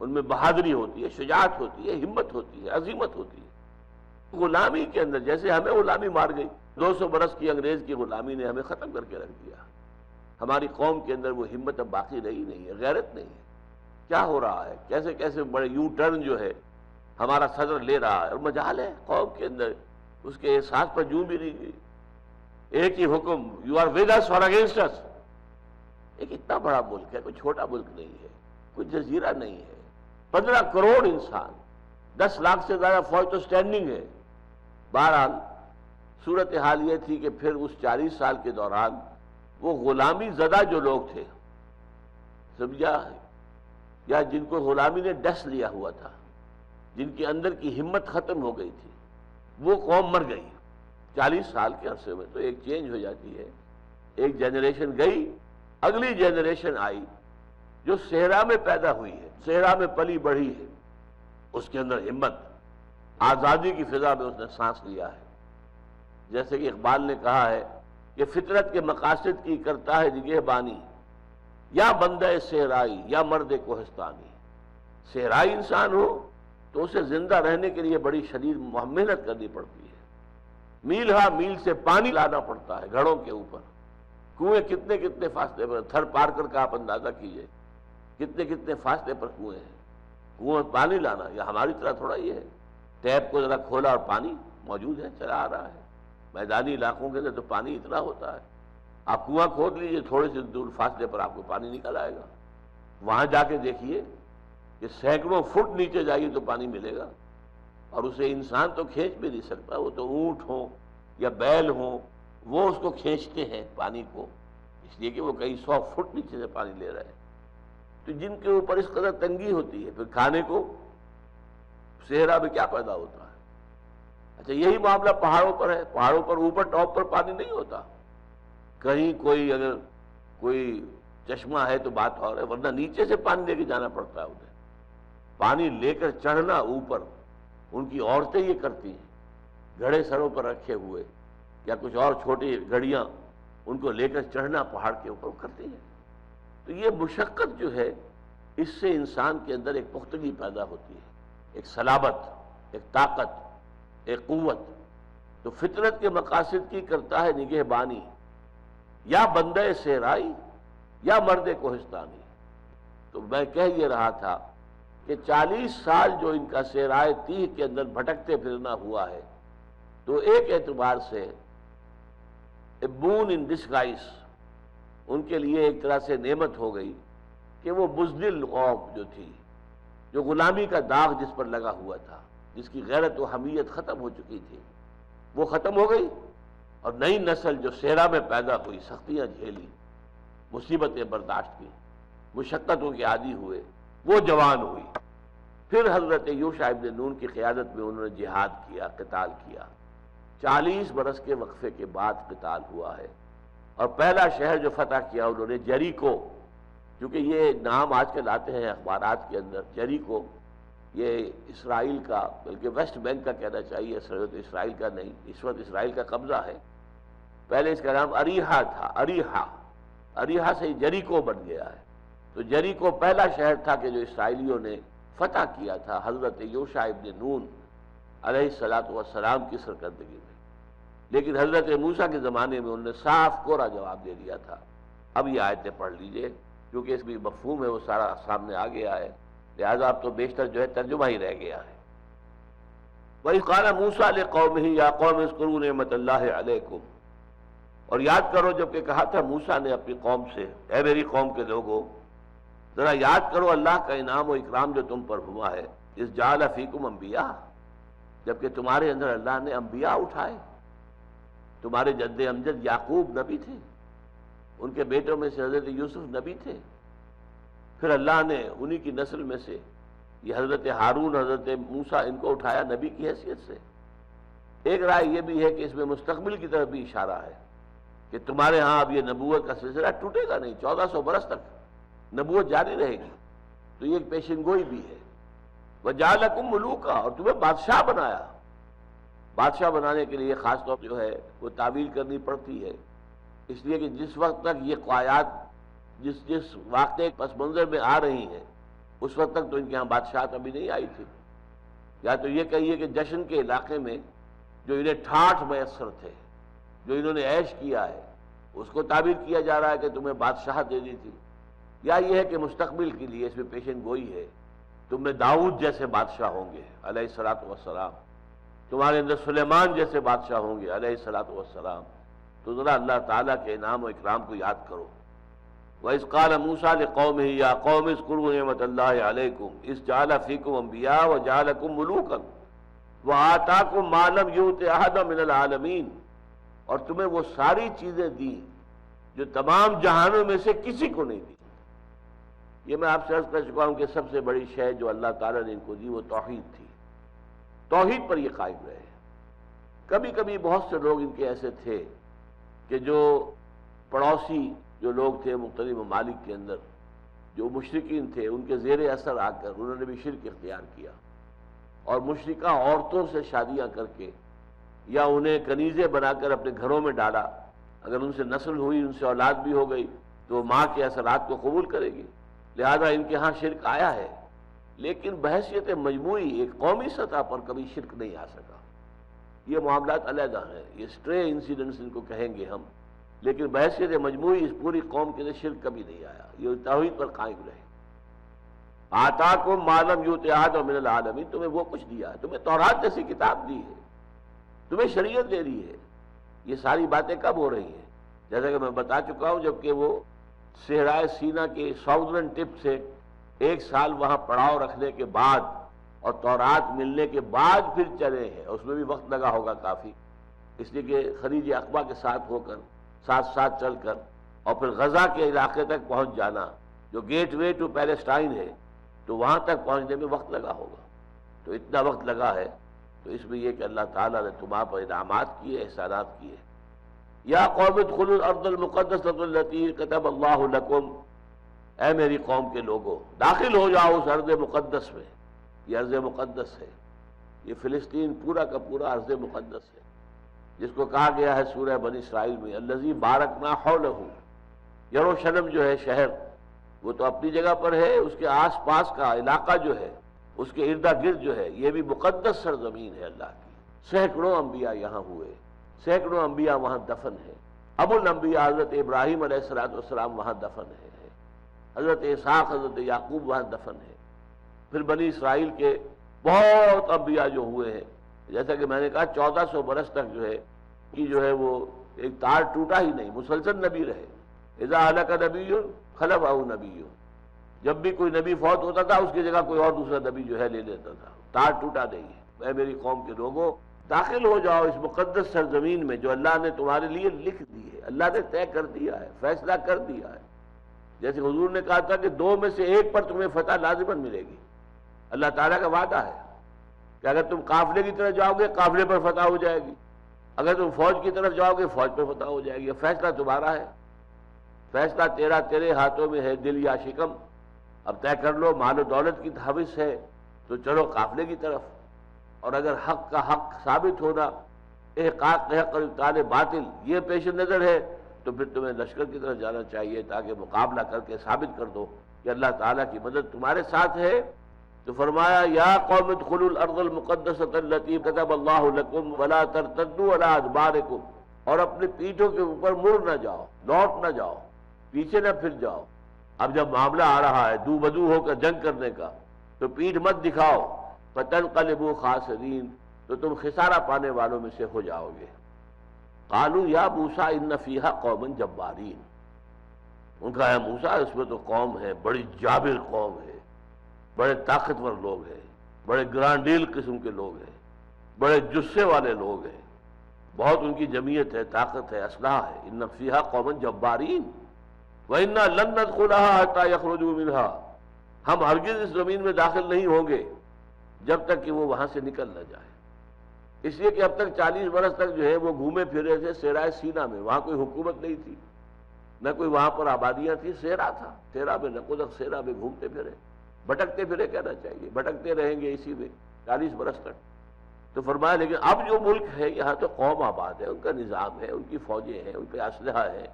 ان میں بہادری ہوتی ہے، شجاعت ہوتی ہے، ہمت ہوتی ہے، عظیمت ہوتی ہے. غلامی کے اندر جیسے ہمیں غلامی مار گئی، 200 برس کی انگریز کی غلامی نے ہمیں ختم کر کے رکھ دیا. ہماری قوم کے اندر وہ ہمت اب باقی رہی نہیں ہے، غیرت نہیں ہے. کیا ہو رہا ہے؟ کیسے کیسے بڑے یو ٹرن جو ہے ہمارا صدر لے رہا ہے، اور مجال ہے قوم کے اندر اس کے احساس پر جوں بھی نہیں گئی. ایک ہی حکم، یو آر ود اس اور اگینسٹ اس. ایک اتنا بڑا ملک ہے، کوئی چھوٹا ملک نہیں ہے، کوئی جزیرہ نہیں ہے. 15 کروڑ انسان، 10 لاکھ سے زیادہ فوج تو سٹینڈنگ ہے. بہرحال صورتحال یہ تھی کہ پھر اس 40 سال کے دوران وہ غلامی زدہ جو لوگ تھے، سمجھا، یا جن کو غلامی نے ڈس لیا ہوا تھا، جن کے اندر کی ہمت ختم ہو گئی تھی، وہ قوم مر گئی. 40 سال کے عرصے میں تو ایک چینج ہو جاتی ہے. ایک جنریشن گئی، اگلی جنریشن آئی جو صحرا میں پیدا ہوئی ہے، صحرا میں پلی بڑھی ہے. اس کے اندر ہمت، آزادی کی فضا میں اس نے سانس لیا ہے. جیسے کہ اقبال نے کہا ہے کہ فطرت کے مقاصد کی کرتا ہے نگہبانی، یا بندہ صحرائی یا مرد کوہستانی. صحرائی انسان ہو تو اسے زندہ رہنے کے لیے بڑی شدید محنت کرنی پڑتی ہے. میل ہا میل سے پانی لانا پڑتا ہے گھڑوں کے اوپر. کنویں کتنے کتنے فاصلے پر، تھر پار کر کا آپ اندازہ کیجئے کتنے کتنے فاصلے پر کنویں ہیں. کنویں پانی لانا یا ہماری طرح تھوڑا یہ ہے ٹیپ کو ذرا کھولا اور پانی موجود ہے، چلا آ رہا ہے. میدانی علاقوں کے اندر تو پانی اتنا ہوتا ہے، آپ کنواں کھود لیجئے، تھوڑے سے دور فاصلے پر آپ کو پانی نکل آئے گا. وہاں جا کے دیکھیے کہ سینکڑوں فٹ نیچے جائیے تو پانی ملے گا، اور اسے انسان تو کھینچ بھی نہیں سکتا. وہ تو اونٹ ہوں یا بیل ہوں، وہ اس کو کھینچتے ہیں پانی کو، اس لیے کہ وہ کئی 100 فٹ نیچے سے پانی لے رہے ہیں. تو جن کے اوپر اس قدر تنگی ہوتی ہے، پھر کھانے کو صحرا میں کیا پیدا ہوتا ہے؟ اچھا، یہی معاملہ پہاڑوں پر ہے. پہاڑوں پر اوپر ٹاپ پر پانی نہیں ہوتا. کہیں کوئی اگر کوئی چشمہ ہے تو بات اور ہے، ورنہ نیچے سے پانی لے کے جانا پڑتا ہے انہیں. پانی لے کر چڑھنا اوپر ان کی عورتیں یہ کرتی ہیں، گھڑے سروں پر رکھے ہوئے یا کچھ اور چھوٹی گھڑیاں، ان کو لے کر چڑھنا پہاڑ کے اوپر کرتی ہیں. تو یہ مشقت جو ہے، اس سے انسان کے اندر ایک پختگی پیدا ہوتی ہے، ایک صلابت، ایک طاقت، ایک قوت. تو فطرت کے مقاصد کی کرتا ہے نگہبانی، یا بندہ صحرائی یا مرد کوہستانی. تو میں کہہ یہ رہا تھا کہ 40 سال جو ان کا صحرائے تیہ کے اندر بھٹکتے پھرنا ہوا ہے، تو ایک اعتبار سے اے بون ان ڈسگائز، ان کے لیے ایک طرح سے نعمت ہو گئی کہ وہ بزدل قوم جو تھی، جو غلامی کا داغ جس پر لگا ہوا تھا، جس کی غیرت و حمیت ختم ہو چکی تھی، وہ ختم ہو گئی. اور نئی نسل جو صحرا میں پیدا ہوئی، سختیاں جھیلی، مصیبتیں برداشت کی، مشقتوں کے عادی ہوئے، وہ جوان ہوئی. پھر حضرت یوشع ابن نون کی قیادت میں انہوں نے جہاد کیا، قتال کیا. 40 برس کے وقفے کے بعد قتال ہوا ہے. اور پہلا شہر جو فتح کیا انہوں نے جریکو، کیونکہ یہ نام آج کل آتے ہیں اخبارات کے اندر. جریکو یہ اسرائیل کا، بلکہ ویسٹ بینک کا کہنا چاہیے، سرحد اسرائیل کا نہیں، اس وقت اسرائیل کا قبضہ ہے. پہلے اس کا نام اریحا تھا، اریحا سے جریکو بن گیا ہے. تو جریکو پہلا شہر تھا کہ جو اسرائیلیوں نے فتح کیا تھا حضرت یوشع ابن نون علیہ السلام کی سرکردگی میں. لیکن حضرت موسیٰ کے زمانے میں انہوں نے صاف کورا جواب دے دیا تھا. اب یہ آیتیں پڑھ لیجئے کیونکہ اس میں مفہوم ہے وہ سارا سامنے آ گیا ہے، لہذا اب تو بیشتر جو ہے ترجمہ ہی رہ گیا ہے. وَإِذْ قَالَ مُوسَىٰ لِقَوْمِهِ يَا قَوْمِ اذْكُرُوا نِعْمَتَ اللَّهِ عَلَيْكُمْ. اور یاد کرو جب کہ کہا تھا موسیٰ نے اپنی قوم سے، اے میری قوم کے لوگوں، ذرا یاد کرو اللہ کا انعام و اکرام جو تم پر ہوا ہے. اذ جعل فیکم انبیاء، جبکہ تمہارے اندر اللہ نے انبیاء اٹھائے. تمہارے جد امجد یعقوب نبی تھے، ان کے بیٹوں میں سے حضرت یوسف نبی تھے، پھر اللہ نے انہی کی نسل میں سے یہ حضرت ہارون، حضرت موسیٰ، ان کو اٹھایا نبی کی حیثیت سے۔ ایک رائے یہ بھی ہے کہ اس میں مستقبل کی طرف بھی اشارہ ہے کہ تمہارے ہاں اب یہ نبوت کا سلسلہ ٹوٹے گا نہیں، 1400 برس تک نبوت جاری رہے گی، تو یہ ایک پیشن گوئی بھی ہے۔ وَجَعَلَكُم مُلُوكًا، اور تمہیں بادشاہ بنایا۔ بادشاہ بنانے کے لیے خاص طور جو ہے وہ تعویل کرنی پڑتی ہے، اس لیے کہ جس وقت تک یہ قوایات جس واقعے پس منظر میں آ رہی ہیں اس وقت تک تو ان کے ہاں بادشاہت ابھی نہیں آئی تھی۔ یا تو یہ کہیے کہ جشن کے علاقے میں جو انہیں ٹھاٹھ میسر تھے، جو انہوں نے عیش کیا ہے، اس کو تعبیر کیا جا رہا ہے کہ تمہیں بادشاہت دینی تھی، یا یہ ہے کہ مستقبل کے لیے اس میں پیشن گوئی ہے، تم میں داؤد جیسے بادشاہ ہوں گے علیہ الصلوۃ والسلام، تمہارے اندر سلیمان جیسے بادشاہ ہوں گے علیہ الصلوۃ والسلام۔ تو ذرا اللہ تعالیٰ کے انعام و اکرام کو یاد کرو۔ وَإِذْ قَالَ مُوسَىٰ لِقَوْمِهِ يَا قَوْمِ اذْكُرُوا نِعْمَتَ اللَّهِ عَلَيْكُمْ إِذْ جَعَلَ فِيكُمْ أَنْبِيَاءَ وَجَعَلَكُمْ مُلُوكًا وَآتَاكُمْ مَا لَمْ يُؤْتِ أَحَدًا مِنَ الْعَالَمِينَ، اور تمہیں وہ ساری چیزیں دی جو تمام جہانوں میں سے کسی کو نہیں دی۔ یہ میں آپ سے عرض کر چکا ہوں کہ سب سے بڑی شے جو اللہ تعالیٰ نے ان کو دی وہ توحید تھی، توحید پر یہ قائم رہے۔ کبھی کبھی بہت سے لوگ ان کے ایسے تھے کہ جو پڑوسی جو لوگ تھے مختلف ممالک کے اندر، جو مشرکین تھے، ان کے زیر اثر آ کر انہوں نے بھی شرک اختیار کیا اور مشرکہ عورتوں سے شادیاں کر کے یا انہیں کنیزیں بنا کر اپنے گھروں میں ڈالا۔ اگر ان سے نسل ہوئی، ان سے اولاد بھی ہو گئی تو وہ ماں کے اثرات کو قبول کرے گی، لہذا ان کے ہاں شرک آیا ہے، لیکن بحیثیت مجموعی ایک قومی سطح پر کبھی شرک نہیں آ سکا۔ یہ معاملات علیحدہ ہیں، یہ اسٹرے انسیڈنٹس ان کو کہیں گے ہم، لیکن بحیثیت مجموعی اس پوری قوم کے لیے شرک کبھی نہیں آیا، یہ توحید پر قائم رہے۔ آتاکم ما لم یؤت احدا من العالمین، تمہیں وہ کچھ دیا ہے، تمہیں تورات جیسی کتاب دی ہے، تمہیں شریعت دے رہی ہے۔ یہ ساری باتیں کب ہو رہی ہیں؟ جیسا کہ میں بتا چکا ہوں، جبکہ وہ صحرائے سینا کے ساؤدرن ٹپ سے 1 سال وہاں پڑاؤ رکھنے کے بعد اور تورات ملنے کے بعد پھر چلے ہیں، اس میں بھی وقت لگا ہوگا کافی، اس لیے کہ خلیج عقبہ کے ساتھ ہو کر ساتھ ساتھ چل کر اور پھر غزہ کے علاقے تک پہنچ جانا، جو گیٹ وے ٹو پیلسٹائن ہے، تو وہاں تک پہنچنے میں وقت لگا ہوگا۔ تو اتنا وقت لگا ہے، تو اس میں یہ کہ اللہ تعالیٰ نے تمہارے پر انعامات کیے، احسانات کیے۔ یا قوم ادخلوا الارض المقدسۃ التي كتب اللہ لکم، اے میری قوم کے لوگوں داخل ہو جاؤ اس ارض مقدس میں۔ یہ ارض مقدس ہے، یہ فلسطین پورا کا پورا ارض مقدس ہے، جس کو کہا گیا ہے سورہ بنی اسرائیل میں الذی بارکنا حولہ۔ یروشلم جو ہے شہر، وہ تو اپنی جگہ پر ہے، اس کے آس پاس کا علاقہ جو ہے، اس کے ارد گرد جو ہے، یہ بھی مقدس سرزمین ہے اللہ کی۔ سینکڑوں انبیاء یہاں ہوئے، سینکڑوں انبیاء وہاں دفن ہیں۔ ابو الانبیاء حضرت ابراہیم علیہ السلام وہاں دفن ہے، حضرت اسحاق، حضرت یعقوب وہاں دفن ہے۔ پھر بنی اسرائیل کے بہت انبیاء جو ہوئے ہیں، جیسا کہ میں نے کہا 1400 برس تک جو ہے وہ ایک تار ٹوٹا ہی نہیں، مسلسل نبی رہے۔ اذا ہلک نبی خلفہ نبی، جب بھی کوئی نبی فوت ہوتا تھا اس کی جگہ کوئی اور دوسرا نبی جو ہے لے لیتا تھا، تار ٹوٹا نہیں ہے۔ اے میری قوم کے لوگوں داخل ہو جاؤ اس مقدس سرزمین میں جو اللہ نے تمہارے لیے لکھ دی ہے، اللہ نے طے کر دیا ہے، فیصلہ کر دیا ہے۔ جیسے حضور نے کہا تھا کہ 2 میں سے 1 پر تمہیں فتح لازماً ملے گی، اللہ تعالیٰ کا وعدہ ہے کہ اگر تم قافلے کی طرف جاؤ گے قافلے پر فتح ہو جائے گی، اگر تم فوج کی طرف جاؤ گے فوج پر فتح ہو جائے گی۔ فیصلہ تمہارا ہے، فیصلہ تیرے ہاتھوں میں ہے، دل یا شکم۔ اب طے کر لو، مال و دولت کی حوث ہے تو چلو قافلے کی طرف، اور اگر حق کا حق ثابت ہونا، احقاق حق اور ابطال باطل یہ پیش نظر ہے، تو پھر تمہیں لشکر کی طرف جانا چاہیے تاکہ مقابلہ کر کے ثابت کر دو کہ اللہ تعالیٰ کی مدد تمہارے ساتھ ہے۔ تو فرمایا یا قوم ادخلوا الارض المقدسۃ التي كتب اللہ لکم ولا ترتدوا على ادبارکم، اور اپنے پیٹھوں کے اوپر مڑ نہ جاؤ، لوٹ نہ جاؤ، پیچھے نہ پھر جاؤ۔ اب جب معاملہ آ رہا ہے دو بدو ہو کر جنگ کرنے کا تو پیٹھ مت دکھاؤ، فتنقلبوا خاسرین، تو تم خسارہ پانے والوں میں سے ہو جاؤ گے۔ قالوا یا موسیٰ ان فیہا قوما جبارین، ان کا ہے موسیٰ اس میں تو قوم ہے، بڑی جابر قوم ہے، بڑے طاقتور لوگ ہیں، بڑے گرانڈیل قسم کے لوگ ہیں، بڑے جسے والے لوگ ہیں، بہت ان کی جمعیت ہے، طاقت ہے، اسلحہ ہے. ان فیہا قوما جبارین وَإِنَّا لَن نَدْخُلَهَا حَتَّى يَخْرُجُوا مِنْهَا، ہم ہرگز اس زمین میں داخل نہیں ہوں گے جب تک کہ وہ وہاں سے نکل نہ جائے. اس لیے کہ اب تک 40 برس تک جو ہے وہ گھومے پھرے تھے صحرائے سینا میں، وہاں کوئی حکومت نہیں تھی، نہ کوئی وہاں پر آبادیاں تھی، صحرا تھا، صحرا میں نقودک صحرا میں گھومتے پھرے، بھٹکتے پھرے کہنا چاہیے، بھٹکتے رہیں گے اسی میں 40 برس تک. تو فرمایا لیکن اب جو ملک ہے یہاں تو قوم آباد ہے، ان کا نظام ہے، ان کی فوجیں ہیں، ان کے اسلحہ ہے،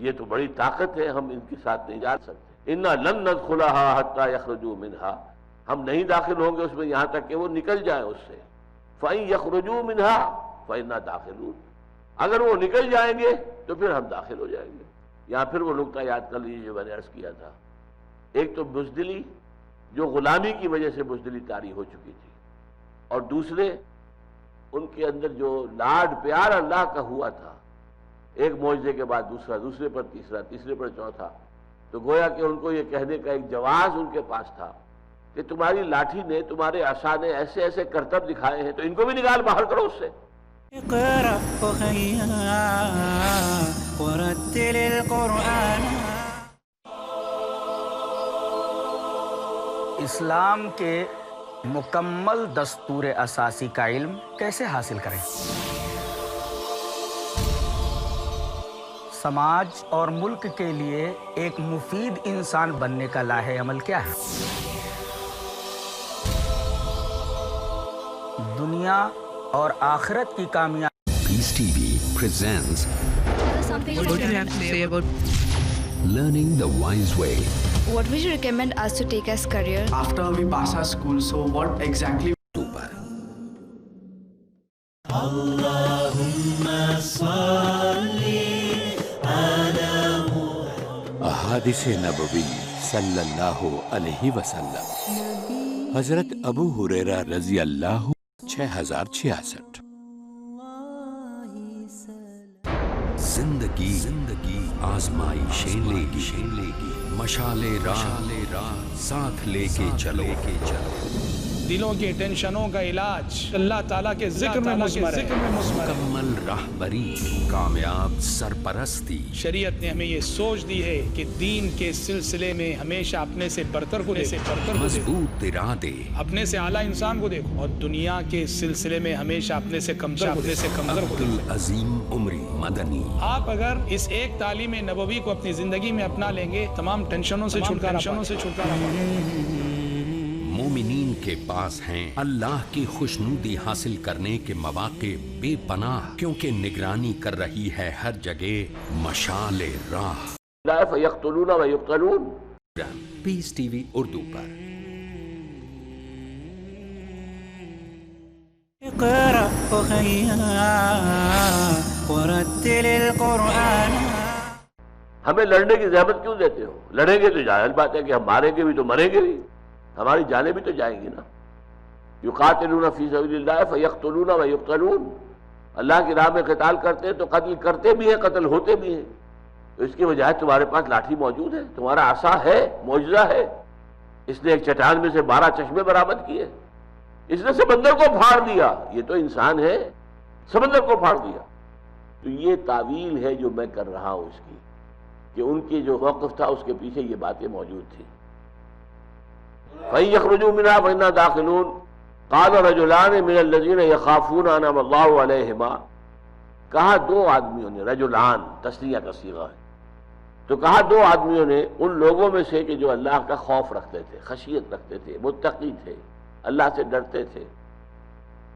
یہ تو بڑی طاقت ہے، ہم ان کے ساتھ نہیں جا سکتے. انا لن ندخلها حتى يخرجوا منها، ہم نہیں داخل ہوں گے اس میں یہاں تک کہ وہ نکل جائیں اس سے. فَإِن يَخْرُجُوا مِنْهَا فَإِنَّا دَاخِلُونَ، اگر وہ نکل جائیں گے تو پھر ہم داخل ہو جائیں گے. یہاں پھر وہ نقطہ یاد کر لیجیے جو میں نے عرض کیا تھا، ایک تو بزدلی جو غلامی کی وجہ سے بزدلی طاری ہو چکی تھی، اور دوسرے ان کے اندر جو لاڈ پیار اللہ کا ہوا تھا، ایک معجزے کے بعد دوسرا، دوسرے پر تیسرا، تیسرے پر چوتھا. تو گویا کہ ان کو یہ کہنے کا ایک جواز ان کے پاس تھا کہ تمہاری لاٹھی نے، تمہارے عصا نے ایسے ایسے کرتب دکھائے ہیں تو ان کو بھی نکال باہر کرو اس سے. اقرأ أخيا ورتل القرآن. اسلام کے مکمل دستور اساسی کا علم کیسے حاصل کریں؟ سماج اور ملک کے لیے ایک مفید انسان بننے کا لاہ عمل کیا ہے؟ دنیا اور آخرت کی کامیابی. Peace TV presents What do you have to say about Learning the Wise Way. what would you recommend us to take as career? After we pass our school, so what exactly? احادیث نبوی صلی اللہ علیہ وسلم. حضرت ابو ہریرہ رضی اللہ 6066. زندگی آزمائشیں لے گی، مشعل راہ ساتھ لے کے چلو. دلوں کی ٹینشنوں کا علاج اللہ تعالیٰ کے ذکر میں مضمر ہے. مکمل راہبری، کامیاب سرپرستی. شریعت نے ہمیں یہ سوچ دی ہے کہ دین کے سلسلے میں ہمیشہ اپنے سے برتر کو دیکھو، مضبوط ارادے، اپنے سے اعلیٰ انسان کو دیکھو، اور دنیا کے سلسلے میں ہمیشہ اپنے سے کمتر کو دیکھو. عظیم عمری مدنی. آپ اگر اس ایک تعلیم نبوی کو اپنی زندگی میں اپنا لیں گے تمام ٹینشنوں سے چھٹکارا. مومنین کے پاس ہیں اللہ کی خوشنودی حاصل کرنے کے مواقع بے پناہ، کیونکہ نگرانی کر رہی ہے ہر جگہ مشعل راہ. فَيَقْتُلُونَ وَيُقْتَلُونَ. پیس ٹی وی اردو پر. اقرأ أخيا ورتل القرآن. ہمیں لڑنے کی زحمت کیوں دیتے ہو؟ لڑیں گے تو ظاہر بات ہے کہ ہم ماریں گے بھی تو مریں گے بھی، ہماری جانیں بھی تو جائیں گی نا. یقاتلون فی سبیل اللہ فیقتلون ویقتلون. اللہ کی راہ میں قتال کرتے ہیں تو قتل کرتے بھی ہیں، قتل ہوتے بھی ہیں. تو اس کی وجہ تمہارے پاس لاٹھی موجود ہے، تمہارا عصا ہے، معجزہ ہے. اس نے ایک چٹان میں سے 12 چشمے برآمد کیے، اس نے سمندر کو پھاڑ دیا. یہ تو انسان ہے، سمندر کو پھاڑ دیا. تو یہ تعویل ہے جو میں کر رہا ہوں اس کی، کہ ان کی جو موقف تھا اس کے پیچھے یہ باتیں موجود تھیں. فَإِن يَخْرُجُوا مِنْهَا فَإِنَّا دَاخِلُونَ. قَالَ رَجُلَانِ مِنَ الَّذِينَ يَخَافُونَ أَنْعَمَ اللَّهُ عَلَيْهِمَا. کہا دو آدمیوں نے، رجلان تسنیہ کا صیغہ ہے، تو کہا دو آدمیوں نے ان لوگوں میں سے کہ جو اللہ کا خوف رکھتے تھے، خشیت رکھتے تھے، متقی تھے، اللہ سے ڈرتے تھے.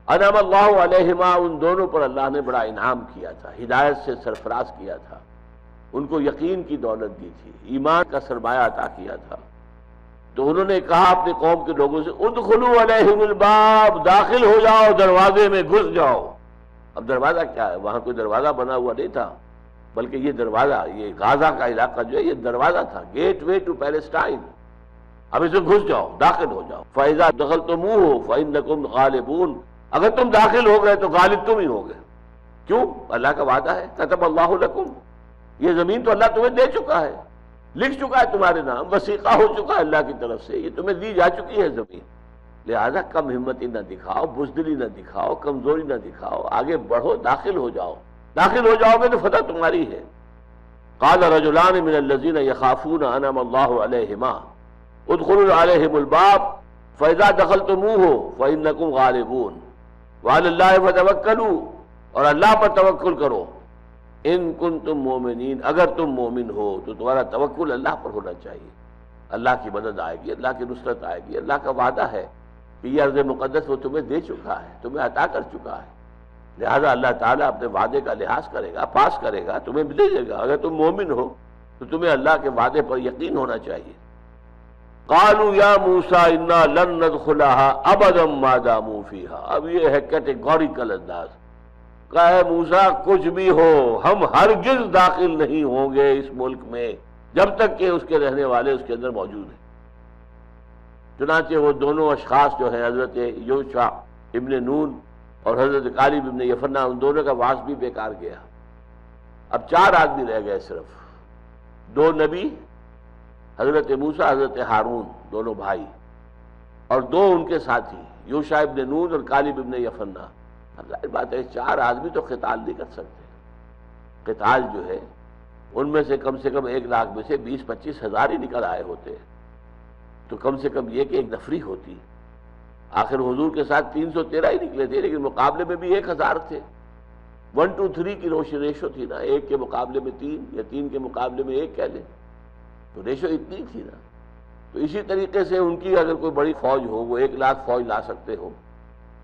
انعم اللہ علیہما، ان دونوں پر اللہ نے بڑا انعام کیا تھا، ہدایت سے سرفراز کیا تھا، ان کو یقین کی دولت دی تھی، ایمان کا سرمایہ عطا کیا تھا. تو انہوں نے کہا اپنے قوم کے لوگوں سے ادخلوا علیہم الباب، داخل ہو جاؤ، دروازے میں گھس جاؤ. اب دروازہ کیا ہے؟ وہاں کوئی دروازہ بنا ہوا نہیں تھا، بلکہ یہ دروازہ، یہ غازہ کا علاقہ جو ہے یہ دروازہ تھا، گیٹ وے ٹو پیلسٹائن. اب اسے گھس جاؤ، داخل ہو جاؤ. فَإِذَا دَخَلْتُمُوهُ فَإِنَّكُمْ غَالِبُونَ. اگر تم داخل ہو گئے تو غالب تم ہی ہو گئے. کیوں؟ اللہ کا وعدہ ہے، كَتَبَ اللَّهُ لَكُمْ. یہ زمین تو اللہ تمہیں دے چکا ہے، لکھ چکا ہے تمہارے نام، وثیقہ ہو چکا ہے اللہ کی طرف سے، یہ تمہیں دی جا چکی ہے زمین. لہذا کم ہمتی نہ دکھاؤ، بزدلی نہ دکھاؤ، کمزوری نہ دکھاؤ، آگے بڑھو، داخل ہو جاؤ، داخل ہو جاؤ گے تو فتح تمہاری ہے۔ قال رجلان من الذين يخافون انعم الله عليهما ادخلوا عليهم الباب فاذا دخلتموه فانكم غالبون وعلى الله فتوکلوا، اور اللہ پر توکل کرو، ان کنتم مومنین، اگر تم مومن ہو تو تمہارا توکل اللہ پر ہونا چاہیے۔ اللہ کی مدد آئے گی، اللہ کی نصرت آئے گی، اللہ کا وعدہ ہے کہ یہ ارض مقدس وہ تمہیں دے چکا ہے، تمہیں عطا کر چکا ہے، لہذا اللہ تعالیٰ اپنے وعدے کا لحاظ کرے گا، پاس کرے گا، تمہیں دے دے گا۔ اگر تم مومن ہو تو تمہیں اللہ کے وعدے پر یقین ہونا چاہیے۔ قالوا یا موسیٰ انا لن ندخلها ابدا ما داموا فیہا، اب یہ ہے کیٹیگوریکل انداز، کہا ہے موسیٰ کچھ بھی ہو ہم ہرگز داخل نہیں ہوں گے اس ملک میں جب تک کہ اس کے رہنے والے اس کے اندر موجود ہیں۔ چنانچہ وہ دونوں اشخاص جو ہیں حضرت یوشع ابن نون اور حضرت کالب ابن یفنہ، ان دونوں کا واس بھی بیکار گیا۔ اب 4 آدمی رہ گئے، صرف 2 نبی، حضرت موسیٰ، حضرت ہارون، دونوں بھائی، اور 2 ان کے ساتھی یوشع ابن نون اور کالب ابن یفنہ۔ ظاہر بات ہے 4 آدمی تو قتال نہیں کر سکتے، قتال جو ہے ان میں سے کم 1 لاکھ میں سے 20-25 ہزار ہی نکل آئے ہوتے، تو کم سے کم یہ کہ ایک نفری ہوتی۔ آخر حضور کے ساتھ 313 ہی نکلے تھے، لیکن مقابلے میں بھی 1000 تھے۔ 1 to 3 کی ریشو تھی نا، 1 کے مقابلے میں 3 یا 3 کے مقابلے میں 1 کہہ لیں، تو ریشو اتنی تھی نا۔ تو اسی طریقے سے ان کی اگر کوئی بڑی فوج ہو، وہ 1 لاکھ فوج لا سکتے ہو،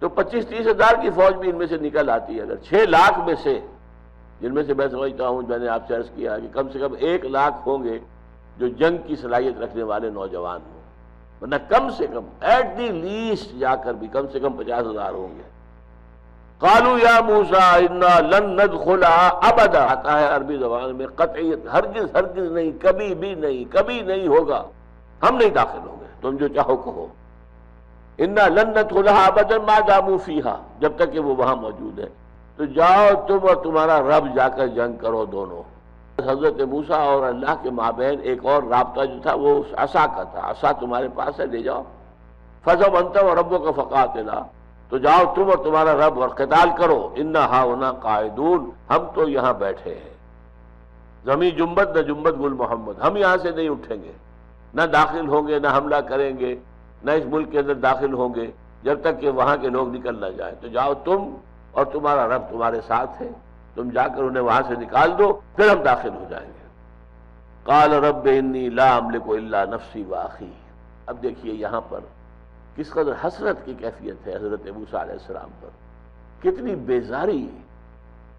تو 25-30 ہزار کی فوج بھی ان میں سے نکل آتی ہے۔ اگر 6 لاکھ میں سے، جن میں سے میں سمجھتا ہوں، میں نے آپ سے عرض کیا کہ کم سے کم 1 لاکھ ہوں گے جو جنگ کی صلاحیت رکھنے والے نوجوان ہوں، ورنہ کم سے کم ایٹ دی لیسٹ جا کر بھی کم سے کم 50 ہزار ہوں گے۔ قالوا یا موسیٰ انا لن ندخلها ابدا، آتا ہے عربی زبان میں قطعیت، ہرگز ہرگز نہیں، کبھی بھی نہیں، کبھی نہیں ہوگا، ہم نہیں داخل ہوں گے، تم جو چاہو کہو۔ انا لن ندخلها ابدا ما داموا فیہا، جب تک کہ وہ وہاں موجود ہے۔ تو جاؤ تم اور تمہارا رب جا کر جنگ کرو دونوں۔ حضرت موسیٰ اور اللہ کے مابین ایک اور رابطہ جو تھا وہ عصا کا تھا، عصا تمہارے پاس ہے، لے جاؤ۔ فَذَهَبْ أَنْتَ وَرَبُّكَ فَقَاتِلَا، تو جاؤ تم اور تمہارا رب اور قتال کرو۔ اِنَّا هَاهُنَا قَاعِدُونَ، ہم تو یہاں بیٹھے ہیں۔ زمین جنبت نہ جنبت گل محمد، ہم یہاں سے نہیں اٹھیں گے، نہ داخل ہوں گے، نہ حملہ کریں گے، نہ اس ملک کے اندر داخل ہوں گے جب تک کہ وہاں کے لوگ نکل نہ جائیں۔ تو جاؤ تم اور تمہارا رب تمہارے ساتھ ہے، تم جا کر انہیں وہاں سے نکال دو، پھر ہم داخل ہو جائیں گے۔ قال رب انی لا املک الا نفسی واخی، اب دیکھیے یہاں پر کس قدر حسرت کی کیفیت ہے حضرت موسیٰ علیہ السلام پر، کتنی بیزاری۔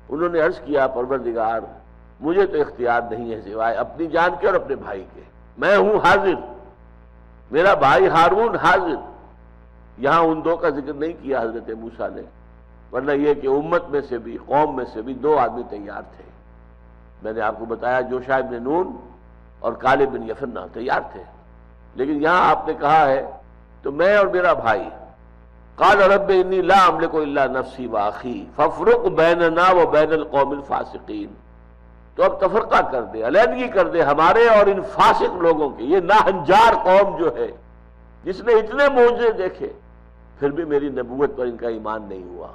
انہوں نے عرض کیا پروردگار مجھے تو اختیار نہیں ہے سوائے اپنی جان کے اور اپنے بھائی کے، میں ہوں حاضر، میرا بھائی ہارون حاضر۔ یہاں ان 2 کا ذکر نہیں کیا حضرت موسیٰ نے، ورنہ یہ کہ امت میں سے بھی، قوم میں سے بھی 2 آدمی تیار تھے۔ میں نے آپ کو بتایا یوشع ابن نون اور کالب بن یفنہ تیار تھے، لیکن یہاں آپ نے کہا ہے تو میں اور میرا بھائی۔ قال رب انی لا املک الا نفسی واخی فافرق بیننا وبین القوم الفاسقین، تو اب تفرقہ کر دے، علیحدگی کر دے ہمارے اور ان فاسق لوگوں کے، یہ ناہنجار قوم جو ہے جس نے اتنے معجزے دیکھے پھر بھی میری نبوت پر ان کا ایمان نہیں ہوا،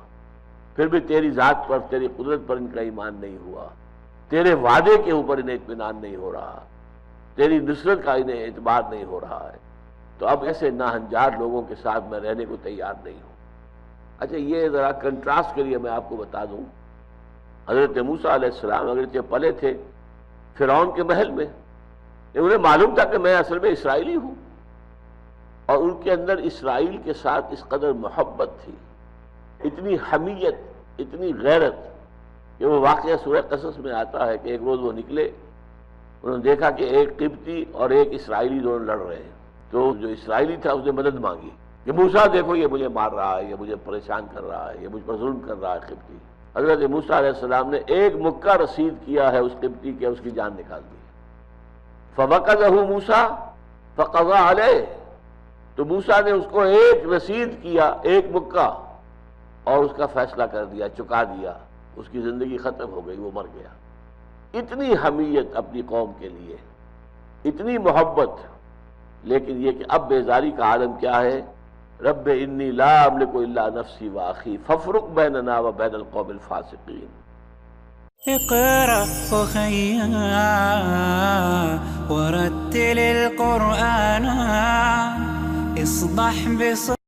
پھر بھی تیری ذات پر، تیری قدرت پر ان کا ایمان نہیں ہوا، تیرے وعدے کے اوپر انہیں اطمینان نہیں ہو رہا، تیری نصرت کا انہیں اعتبار نہیں ہو رہا ہے، تو اب ایسے ناہنجار لوگوں کے ساتھ میں رہنے کو تیار نہیں ہوں۔ اچھا یہ ذرا کنٹراسٹ کے لیے میں آپ کو بتا دوں، حضرت موسیٰ علیہ السلام اگرچہ پلے تھے فرعون کے محل میں، لیکن انہیں معلوم تھا کہ میں اصل میں اسرائیلی ہوں، اور ان کے اندر اسرائیل کے ساتھ اس قدر محبت تھی، اتنی حمیت، اتنی غیرت، کہ وہ واقعہ سورہ قصص میں آتا ہے کہ ایک روز وہ نکلے، انہوں نے دیکھا کہ ایک قبطی اور ایک اسرائیلی دونوں لڑ رہے ہیں، تو جو اسرائیلی تھا اس نے مدد مانگی کہ موسیٰ دیکھو یہ مجھے مار رہا ہے، یہ مجھے پریشان کر رہا ہے، یہ مجھ پر ظلم کر رہا ہے قبطی۔ حضرت موسیٰ علیہ السلام نے ایک مکہ رسید کیا ہے اس قبطی کے، اس کی جان نکال دی۔ فَوَقَذَهُ مُوسَىٰ فَقَضَىٰ عَلَيْهِ، تو موسیٰ نے اس کو ایک رسید کیا، ایک مکہ، اور اس کا فیصلہ کر دیا، چکا دیا، اس کی زندگی ختم ہو گئی، وہ مر گیا۔ اتنی حمیت اپنی قوم کے لیے، اتنی محبت، لیکن یہ کہ اب بیزاری کا عالم کیا ہے، رب انی لا املک الا نفسی واخی فافرق بیننا و بین القوم الفاسقین. اقرأ أخيا ورتل القرآن اصدح بصوت